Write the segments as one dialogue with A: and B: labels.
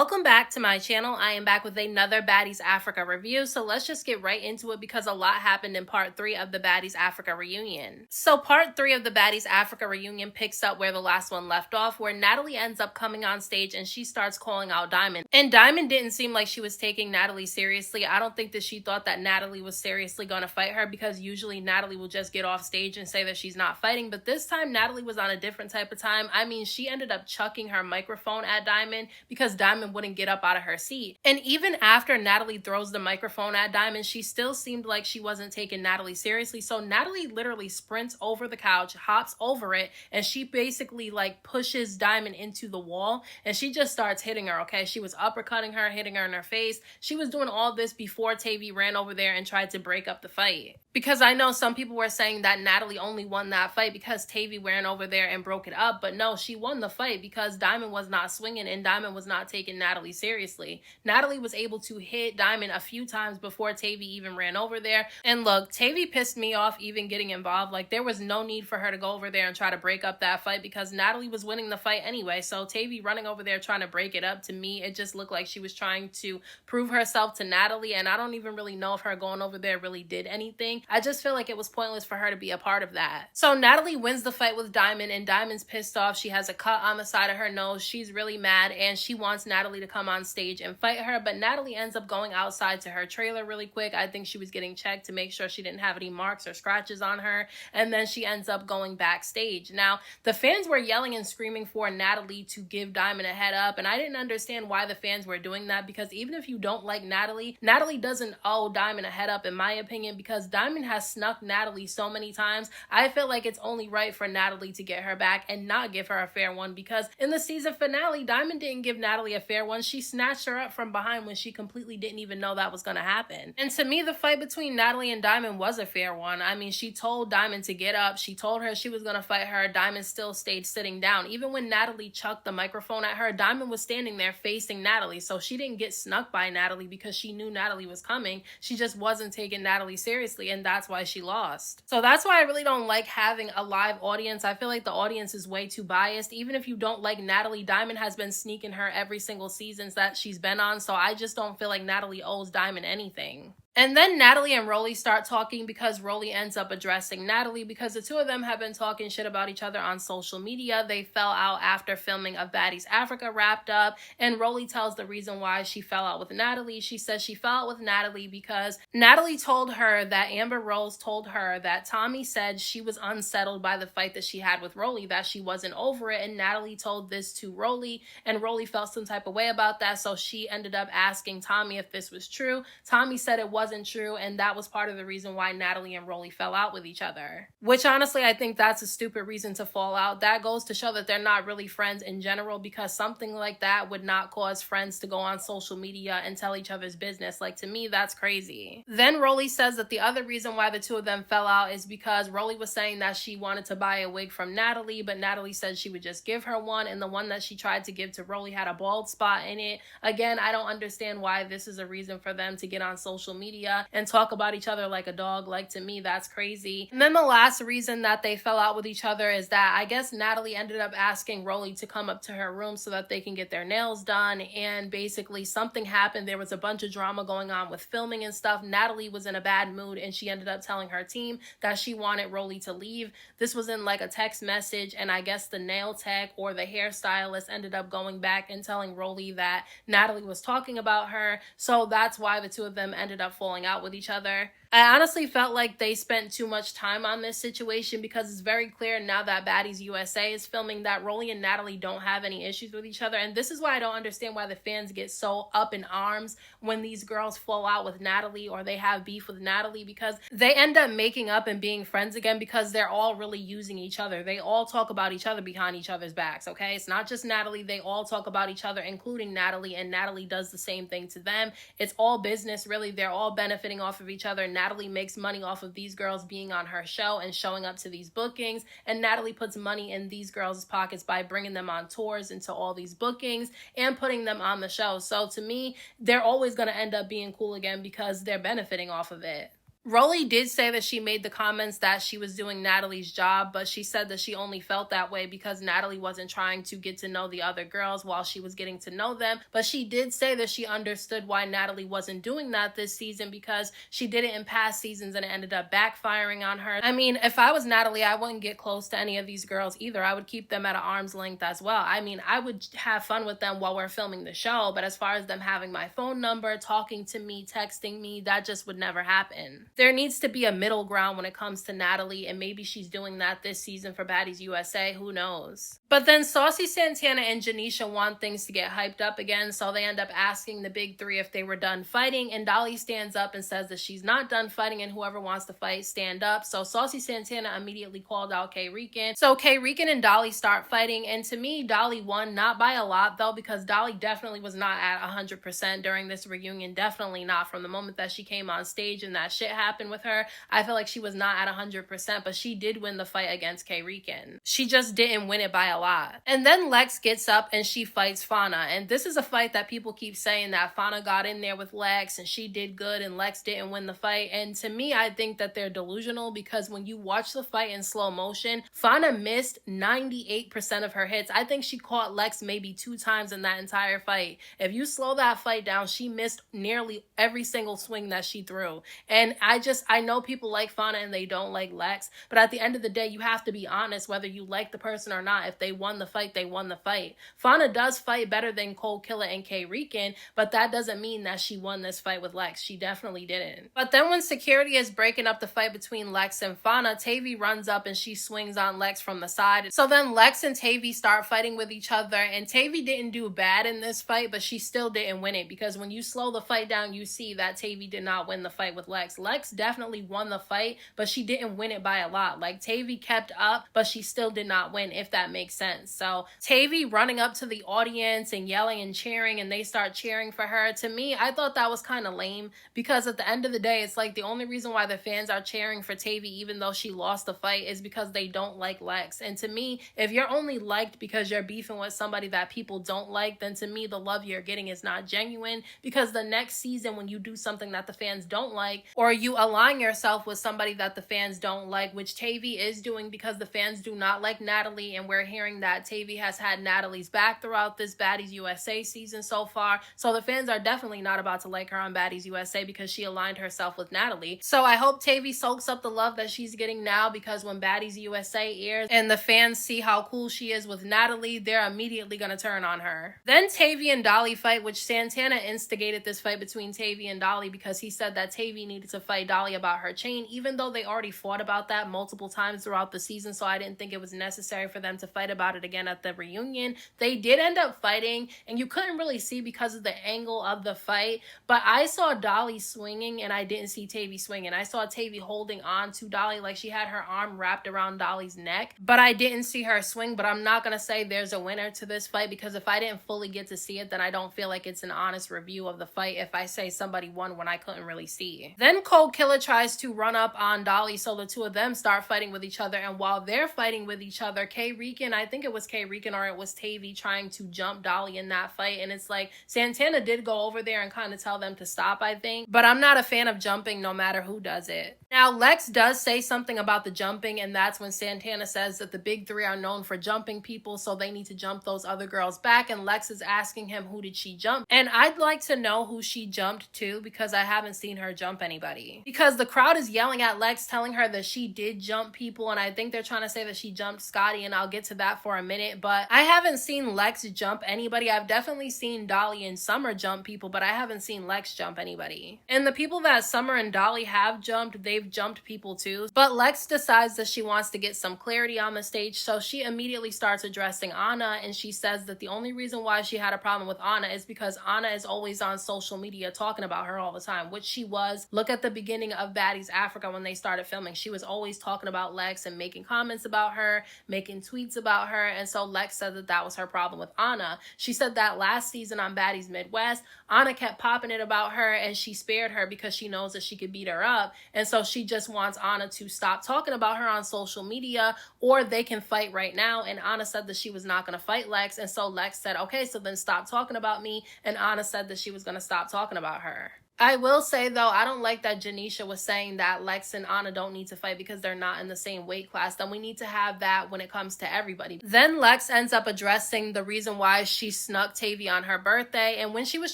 A: Welcome back to my channel. I am back with another Baddies Africa review. So let's just get right into it because a lot happened in part 3 of the Baddies Africa Reunion. So part 3 of the Baddies Africa Reunion picks up where the last one left off, where Natalie ends up coming on stage and she starts calling out Diamond. And Diamond didn't seem like she was taking Natalie seriously. I don't think that she thought that Natalie was seriously going to fight her, because usually Natalie will just get off stage and say that she's not fighting. But this time Natalie was on a different type of time. I mean, she ended up chucking her microphone at Diamond because Diamond wouldn't get up out of her seat. And even after Natalie throws the microphone at Diamond, she still seemed like she wasn't taking Natalie seriously. So Natalie literally sprints over the couch, hops over it, and she basically like pushes Diamond into the wall, and she just starts hitting her, okay? She was uppercutting her, hitting her in her face. She was doing all this before Tavii ran over there and tried to break up the fight. Because I know some people were saying that Natalie only won that fight because Tavii ran over there and broke it up. But no, she won the fight because Diamond was not swinging and Diamond was not taking Natalie seriously. Natalie was able to hit Diamond a few times before Tavii even ran over there. And look, Tavii pissed me off even getting involved. Like, there was no need for her to go over there and try to break up that fight because Natalie was winning the fight anyway. So Tavii running over there trying to break it up, to me, it just looked like she was trying to prove herself to Natalie. And I don't even really know if her going over there really did anything. I just feel like it was pointless for her to be a part of that. So Natalie wins the fight with Diamond, and Diamond's pissed off. She has a cut on the side of her nose. She's really mad, and she wants Natalie to come on stage and fight her, but Natalie ends up going outside to her trailer really quick. I think she was getting checked to make sure she didn't have any marks or scratches on her, and then she ends up going backstage. Now, the fans were yelling and screaming for Natalie to give Diamond a head up, and I didn't understand why the fans were doing that, because even if you don't like Natalie, Natalie doesn't owe Diamond a head up, in my opinion, because Diamond has snuck Natalie so many times. I feel like it's only right for Natalie to get her back and not give her a fair one, because in the season finale, Diamond didn't give Natalie a fair one. She snatched her up from behind when she completely didn't even know that was going to happen. And to me, the fight between Natalie and Diamond was a fair one. I mean, she told Diamond to get up. She told her she was going to fight her. Diamond still stayed sitting down. Even when Natalie chucked the microphone at her, Diamond was standing there facing Natalie. So she didn't get snuck by Natalie because she knew Natalie was coming. She just wasn't taking Natalie seriously, and that's why she lost. So that's why I really don't like having a live audience. I feel like the audience is way too biased. Even if you don't like Natalie, Diamond has been sneaking her every single seasons that she's been on, so I just don't feel like Natalie owes Diamond anything. And then Natalie and Rolley start talking because Rolley ends up addressing Natalie because the two of them have been talking shit about each other on social media. They fell out after filming of Baddies Africa wrapped up, and Rolley tells the reason why she fell out with Natalie. She says she fell out with Natalie because Natalie told her that Amber Rose told her that Tommy said she was unsettled by the fight that she had with Rolley, that she wasn't over it, and Natalie told this to Rolley, and Rolley felt some type of way about that, so she ended up asking Tommy if this was true. Tommy said it wasn't true, and that was part of the reason why Natalie and Rolley fell out with each other. Which honestly, I think that's a stupid reason to fall out. That goes to show that they're not really friends in general, because something like that would not cause friends to go on social media and tell each other's business. Like, to me, that's crazy. Then Rolley says that the other reason why the two of them fell out is because Rolley was saying that she wanted to buy a wig from Natalie, but Natalie said she would just give her one, and the one that she tried to give to Rolley had a bald spot in it. Again, I don't understand why this is a reason for them to get on social media and talk about each other like a dog. Like, to me, that's crazy. And then the last reason that they fell out with each other is that I guess Natalie ended up asking Rolley to come up to her room so that they can get their nails done, and basically something happened. There was a bunch of drama going on with filming and stuff. Natalie was in a bad mood, and she ended up telling her team that she wanted Rolley to leave. This was in like a text message, and I guess the nail tech or the hairstylist ended up going back and telling Rolley that Natalie was talking about her. So that's why the two of them ended up falling out with each other. I honestly felt like they spent too much time on this situation, because it's very clear now that Baddies USA is filming that Rolley and Natalie don't have any issues with each other. And this is why I don't understand why the fans get so up in arms when these girls fall out with Natalie or they have beef with Natalie, because they end up making up and being friends again because they're all really using each other. They all talk about each other behind each other's backs, okay? It's not just Natalie. They all talk about each other, including Natalie, and Natalie does the same thing to them. It's all business, really. They're all benefiting off of each other. Natalie makes money off of these girls being on her show and showing up to these bookings, and Natalie puts money in these girls' pockets by bringing them on tours into all these bookings and putting them on the show. So to me, they're always going to end up being cool again because they're benefiting off of it. Rolley did say that she made the comments that she was doing Natalie's job, but she said that she only felt that way because Natalie wasn't trying to get to know the other girls while she was getting to know them. But she did say that she understood why Natalie wasn't doing that this season because she did it in past seasons and it ended up backfiring on her. I mean, if I was Natalie, I wouldn't get close to any of these girls either. I would keep them at an arm's length as well. I mean, I would have fun with them while we're filming the show, but as far as them having my phone number, talking to me, texting me, that just would never happen. There needs to be a middle ground when it comes to Natalie, and maybe she's doing that this season for Baddies USA, who knows. But then Saucy Santana and Janisha want things to get hyped up again, so they end up asking the big three if they were done fighting, and Dolly stands up and says that she's not done fighting and whoever wants to fight, stand up. So Saucy Santana immediately called out Kay Rican. So Kay Rican and Dolly start fighting, and to me, Dolly won, not by a lot though, because Dolly definitely was not at 100% during this reunion, definitely not. From the moment that she came on stage and that shit happened with her, I feel like she was not at 100%, but she did win the fight against Kay Rican. She just didn't win it by a lot. And then Lex gets up and she fights Fania, and this is a fight that people keep saying that Fania got in there with Lex and she did good and Lex didn't win the fight, and to me, I think that they're delusional because when you watch the fight in slow motion, Fania missed 98% of her hits. I think she caught Lex maybe 2 times in that entire fight. If you slow that fight down, she missed nearly every single swing that she threw. And I know people like Fania and they don't like Lex, but at the end of the day, you have to be honest whether you like the person or not. If they won the fight, they won the fight. Fania does fight better than Cold Killer and Kay Rican, but that doesn't mean that she won this fight with Lex. She definitely didn't. But then when security is breaking up the fight between Lex and Fania, Tavii runs up and she swings on Lex from the side. So then Lex and Tavii start fighting with each other, and Tavii didn't do bad in this fight, but she still didn't win it because when you slow the fight down, you see that Tavii did not win the fight with Lex. Lex definitely won the fight, but she didn't win it by a lot. Like, Tavii kept up, but she still did not win, if that makes sense. So Tavii running up to the audience and yelling and cheering, and they start cheering for her. To me, I thought that was kind of lame because at the end of the day, it's like the only reason why the fans are cheering for Tavii, even though she lost the fight, is because they don't like Lex. And to me, if you're only liked because you're beefing with somebody that people don't like, then to me, the love you're getting is not genuine, because the next season when you do something that the fans don't like, or you align yourself with somebody that the fans don't like, which Tavii is doing because the fans do not like Natalie, and we're hearing that Tavii has had Natalie's back throughout this Baddies USA season so far, so the fans are definitely not about to like her on Baddies USA because she aligned herself with Natalie. So I hope Tavii soaks up the love that she's getting now, because when Baddies USA airs and the fans see how cool she is with Natalie, they're immediately gonna turn on her. Then Tavii and Dolly fight, which Santana instigated this fight between Tavii and Dolly because he said that Tavii needed to fight Dolly about her chain, even though they already fought about that multiple times throughout the season, so I didn't think it was necessary for them to fight about it again at the reunion. They did end up fighting, and you couldn't really see because of the angle of the fight, but I saw Dolly swinging and I didn't see Tavii swinging. I saw Tavii holding on to Dolly like she had her arm wrapped around Dolly's neck, but I didn't see her swing. But I'm not gonna say there's a winner to this fight because if I didn't fully get to see it, then I don't feel like it's an honest review of the fight if I say somebody won when I couldn't really see. Then Cold Killer tries to run up on Dolly, so the two of them start fighting with each other, and while they're fighting with each other, Kay Rican, I think it was Kay Rican or it was Tavii, trying to jump Dolly in that fight, and it's like Santana did go over there and kind of tell them to stop, I think, but I'm not a fan of jumping no matter who does it. Now Lex does say something about the jumping, and that's when Santana says that the big three are known for jumping people, so they need to jump those other girls back, and Lex is asking him who did she jump, and I'd like to know who she jumped to because I haven't seen her jump anybody, because the crowd is yelling at Lex telling her that she did jump people, and I think they're trying to say that she jumped Scotty, and I'll get to that for a minute, but I haven't seen Lex jump anybody. I've definitely seen Dolly and Summer jump people, but I haven't seen Lex jump anybody. And the people that Summer and Dolly have jumped, they've jumped people too. But Lex decides that she wants to get some clarity on the stage, so she immediately starts addressing Anna, and she says that the only reason why she had a problem with Anna is because Anna is always on social media talking about her all the time, which she was. Look at the beginning of Baddies Africa when they started filming. She was always talking about Lex and making comments about her, making tweets about her, and so Lex said that that was her problem with Anna. She said that last season on Baddies Midwest, Anna kept popping it about her, and she spared her because she knows that she could beat her up, and so she just wants Anna to stop talking about her on social media, or they can fight right now. And Anna said that she was not going to fight Lex, and so Lex said, okay, so then stop talking about me, and Anna said that she was going to stop talking about her. I will say though, I don't like that Janisha was saying that Lex and Anna don't need to fight because they're not in the same weight class. Then we need to have that when it comes to everybody. Then Lex ends up addressing the reason why she snuck Tavii on her birthday. And when she was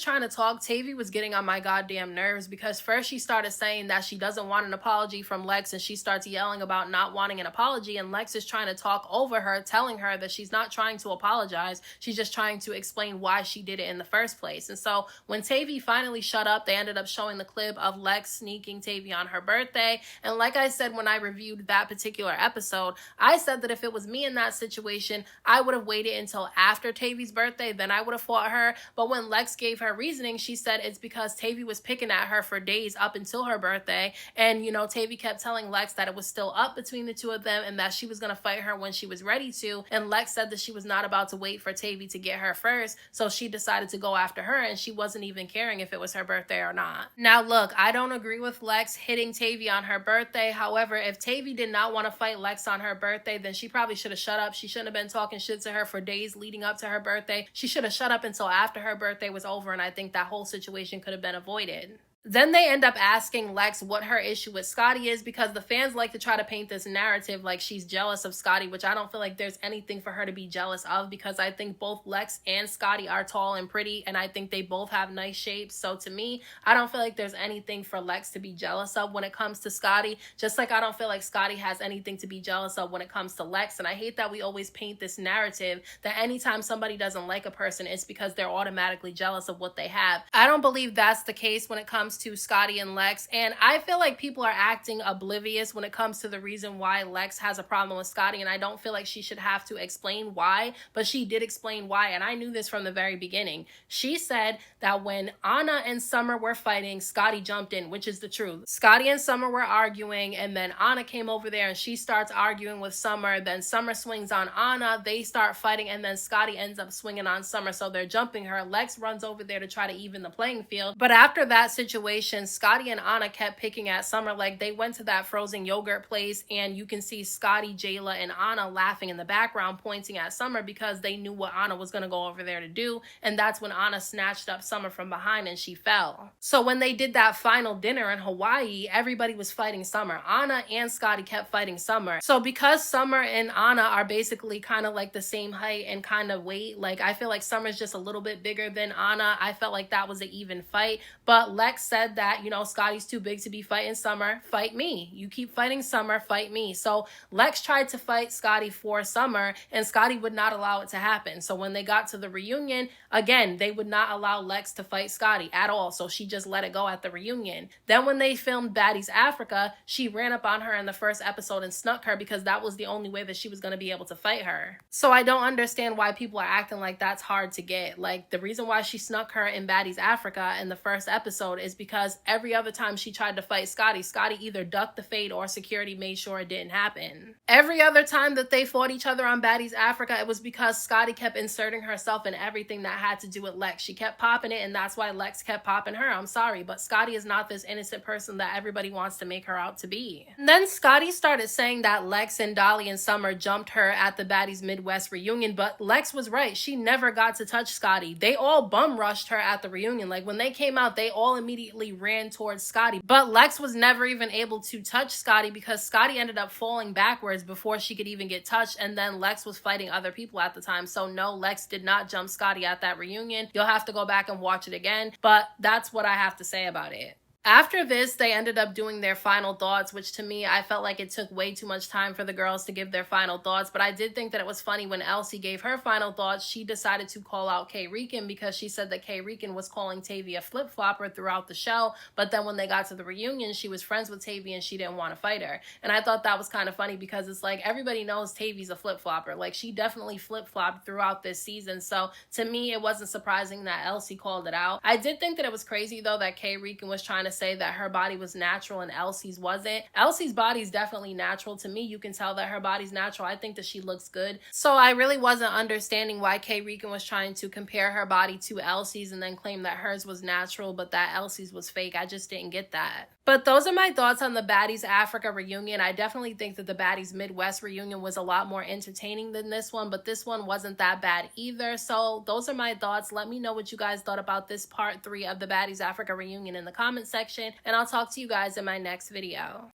A: trying to talk, Tavii was getting on my goddamn nerves because first she started saying that she doesn't want an apology from Lex, and she starts yelling about not wanting an apology. And Lex is trying to talk over her, telling her that she's not trying to apologize. She's just trying to explain why she did it in the first place. And so when Tavii finally shut up, they ended up showing the clip of Lex sneaking Tavii on her birthday. And like I said when I reviewed that particular episode, I said that if it was me in that situation, I would have waited until after Tavii's birthday, then I would have fought her. But when Lex gave her reasoning, she said it's because Tavii was picking at her for days up until her birthday. And, you know, Tavii kept telling Lex that it was still up between the two of them and that she was going to fight her when she was ready to. And Lex said that she was not about to wait for Tavii to get her first. So she decided to go after her, and she wasn't even caring if it was her birthday or not. Now, look, I don't agree with Lex hitting Tavii on her birthday. However, if Tavii did not want to fight Lex on her birthday, then she probably should have shut up. She shouldn't have been talking shit to her for days leading up to her birthday. She should have shut up until after her birthday was over, and I think that whole situation could have been avoided. Then they end up asking Lex what her issue with Scotty is, because the fans like to try to paint this narrative like she's jealous of Scotty, which I don't feel like there's anything for her to be jealous of, because I think both Lex and Scotty are tall and pretty, and I think they both have nice shapes. So to me, I don't feel like there's anything for Lex to be jealous of when it comes to Scotty, just like I don't feel like Scotty has anything to be jealous of when it comes to Lex. And I hate that we always paint this narrative that anytime somebody doesn't like a person, it's because they're automatically jealous of what they have. I don't believe that's the case when it comes to Scotty and Lex, and I feel like people are acting oblivious when it comes to the reason why Lex has a problem with Scotty, and I don't feel like she should have to explain why, but she did explain why, and I knew this from the very beginning. She said that when Anna and Summer were fighting, Scotty jumped in, which is the truth. Scotty and Summer were arguing, and then Anna came over there and she starts arguing with Summer. Then Summer swings on Anna, they start fighting, and then Scotty ends up swinging on Summer, so they're jumping her. Lex runs over there to try to even the playing field, but after that situation, Scotty and Anna kept picking at Summer. Like, they went to that frozen yogurt place, and you can see Scotty, Jayla, and Anna laughing in the background, pointing at Summer because they knew what Anna was going to go over there to do. And that's when Anna snatched up Summer from behind and she fell. So when they did that final dinner in Hawaii, everybody was fighting Summer. Anna and Scotty kept fighting Summer. So because Summer and Anna are basically kind of like the same height and kind of weight, like I feel like Summer's just a little bit bigger than Anna. I felt like that was an even fight. But Lex said that, you know, Scotty's too big to be fighting Summer. Fight me. You keep fighting Summer, fight me. So Lex tried to fight Scotty for Summer, and Scotty would not allow it to happen. So when they got to the reunion, again, they would not allow Lex to fight Scotty at all. So she just let it go at the reunion. Then when they filmed Baddies Africa, she ran up on her in the first episode and snuck her because that was the only way that she was going to be able to fight her. So I don't understand why people are acting like that's hard to get. Like, the reason why she snuck her in Baddies Africa in the first episode is because every other time she tried to fight Scotty, Scotty either ducked the fade or security made sure it didn't happen. Every other time that they fought each other on Baddies Africa, it was because Scotty kept inserting herself in everything that had to do with Lex. She kept popping it, and that's why Lex kept popping her. I'm sorry, but Scotty is not this innocent person that everybody wants to make her out to be. And then Scotty started saying that Lex and Dolly and Summer jumped her at the Baddies Midwest reunion, but Lex was right. She never got to touch Scotty. They all bum rushed her at the reunion. Like, when they came out, they all immediately ran towards Scotty, but Lex was never even able to touch Scotty because Scotty ended up falling backwards before she could even get touched, and then Lex was fighting other people at the time. So no, Lex did not jump Scotty at that reunion. You'll have to go back and watch it again, but that's what I have to say about it. After this, they ended up doing their final thoughts, which to me, I felt like it took way too much time for the girls to give their final thoughts. But I did think that it was funny when Elsie gave her final thoughts, she decided to call out Kay Rican because she said that Kay Rican was calling Tavii a flip-flopper throughout the show. But then when they got to the reunion, she was friends with Tavii and she didn't want to fight her. And I thought that was kind of funny because it's like everybody knows Tavii's a flip-flopper. Like, she definitely flip-flopped throughout this season. So to me, it wasn't surprising that Elsie called it out. I did think that it was crazy, though, that Kay Rican was trying to to say that her body was natural and Elsie's wasn't. Elsie's body is definitely natural to me. You can tell that her body's natural. I think that she looks good. So I really wasn't understanding why Kay Rican was trying to compare her body to Elsie's and then claim that hers was natural, but that Elsie's was fake. I just didn't get that. But those are my thoughts on the Baddies Africa reunion. I definitely think that the Baddies Midwest reunion was a lot more entertaining than this one, but this one wasn't that bad either. So those are my thoughts. Let me know what you guys thought about this part 3 of the Baddies Africa reunion in the comment section, and I'll talk to you guys in my next video.